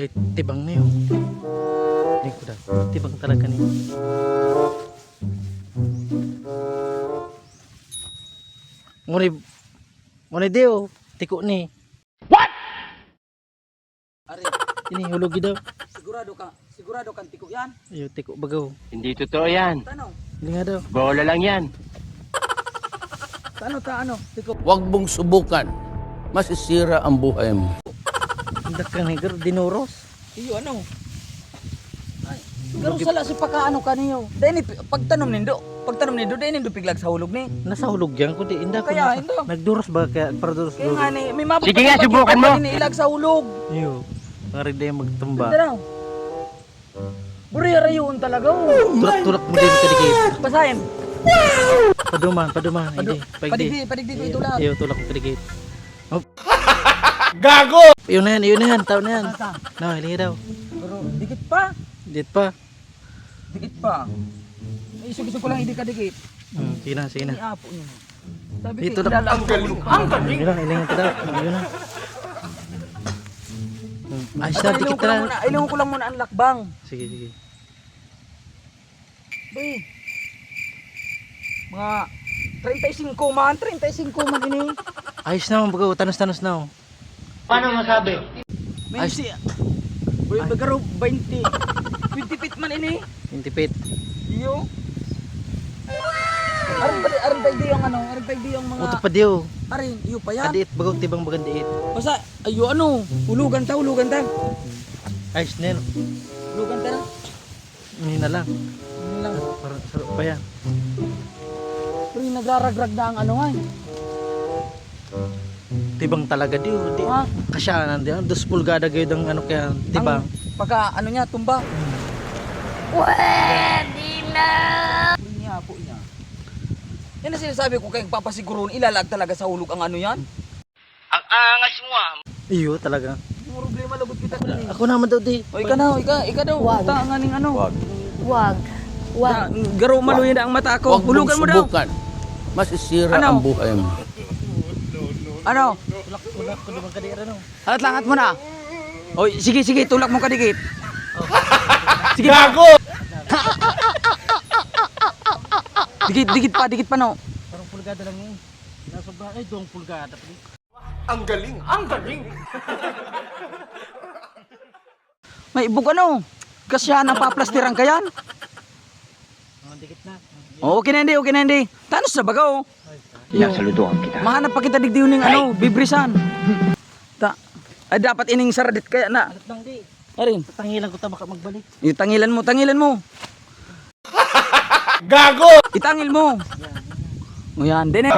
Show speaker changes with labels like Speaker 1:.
Speaker 1: Ulit, tibang na yun. Hindi ko daw. Tibang talaga niyo. Ngunit di oh. Tiko ni.
Speaker 2: What?
Speaker 3: Ari,
Speaker 1: Ini hulugi daw.
Speaker 3: sigurado kang tiko yan.
Speaker 1: Ayo, tiko bagaw.
Speaker 2: Hindi totoo yan.
Speaker 3: Tanong,
Speaker 1: Hindi nga daw.
Speaker 2: Bola lang yan.
Speaker 3: tiko.
Speaker 4: Huwag mong subukan. Masisira ang buhay mo.
Speaker 1: Hindi ka nigger, dinuros.
Speaker 3: Iyo ano? Ay, garo sala si pakaano kaniyo. Dahil pagtanom nindo, dahil nindo piglag sa hulog ni.
Speaker 1: Nasa hulog yan ko di. Inda ko
Speaker 3: Kaya,
Speaker 1: nasa.
Speaker 3: inda.
Speaker 1: Nagduros ba kaya para duros
Speaker 3: Kaya nga ni, may mabot
Speaker 2: Sige nga, subukan mo.
Speaker 3: Ilag sa hulog.
Speaker 1: Iyo. Nga rin din magtumba.
Speaker 3: Tara. Buriya rayuon talaga.
Speaker 1: Tulak-tulak mo din kadikit.
Speaker 3: Basahin.
Speaker 1: Paduman. Hindi.
Speaker 3: Padigdi ko ito lahat.
Speaker 1: Iyo, tulak mo kadikit. Oh.
Speaker 2: Gago!
Speaker 1: Yun na yan. Tao na yan.
Speaker 3: Nasa?
Speaker 1: No, hilingi daw.
Speaker 3: Pero dikit pa.
Speaker 1: Dit pa.
Speaker 3: Dikit pa. Isug-isug ko lang hindi ka dikit.
Speaker 1: Sige na.
Speaker 3: Iapo niyo. Sabi
Speaker 1: Dito
Speaker 3: ko,
Speaker 1: na.
Speaker 3: ang galing. Ang galing.
Speaker 1: Yun lang, hilingi ka daw. Yun na. Ayos na, dikit na.
Speaker 3: Ilungo ko lang muna ang lakbang.
Speaker 1: Sige.
Speaker 3: Bay. Mga 35 man ini.
Speaker 1: Ayos na, bagaw. Tanos na.
Speaker 2: Paano masabi?
Speaker 3: May si. Boy, bagaro 20. 20 feet man ini.
Speaker 1: Intipit.
Speaker 3: Iyo. Arin pa yung ano, arin pa yung mga
Speaker 1: Uto pa diyo.
Speaker 3: arin, iyo pa yan.
Speaker 1: Kadiit, bagaw, tibang bagandiit.
Speaker 3: Basta ayo ano, hulugan ta.
Speaker 1: Ayos na yan.
Speaker 3: Hulugan ta na.
Speaker 1: Hindi na lang.
Speaker 3: Yun lang.
Speaker 1: Parang sarap pa yan.
Speaker 3: Pero yung nagraragrag na ang ano nga.
Speaker 1: Tibang talaga diyo. Di.
Speaker 3: Ha?
Speaker 1: Kasyanan diyo. 2 pulgada gayo ng ano kaya tibang.
Speaker 3: Pagka ano niya, tumba. Pwede na! Niya po niya. Yan ang sinasabi ko kay papasiguron, ilalag talaga sa hulog ang ano yan.
Speaker 2: Ang angas mo ah.
Speaker 1: Iyo talaga.
Speaker 3: Yung problema lagot kita ko ni.
Speaker 1: Ako naman daw di.
Speaker 3: O ika daw. Ta nga ning ano.
Speaker 5: Wag.
Speaker 3: Na, garo maluya na ang mata ko.
Speaker 4: Huwag mong
Speaker 3: Hulugan mo daw.
Speaker 4: subukan. Masisira
Speaker 3: Ano?
Speaker 4: ang buhay mo.
Speaker 3: Ano?
Speaker 1: Tulak ko naman kadira no.
Speaker 3: Langat mo na. Oy, sige, tulak mo kadikit. Sige.
Speaker 2: Gago!
Speaker 3: Dikit pa no.
Speaker 1: Parang pulgada lang yun. Nasobra ay 2 pulgada.
Speaker 2: Ang galing!
Speaker 3: May ibog ano. Kasi yan ang paplastiran ka yan.
Speaker 1: Dikit na.
Speaker 3: Oh, okay na hindi. Tanos na bagaw.
Speaker 2: Saludoan kita.
Speaker 3: Mahanap pa kita digdiw ning ano, bibrisan. Ay dapat ining saradit kaya na.
Speaker 1: Alat lang di.
Speaker 3: Arin,
Speaker 1: Tangilan ko ta baka magbalik.
Speaker 3: tangilan mo.
Speaker 2: Gago!
Speaker 3: Itangil mo. O yan, din eh.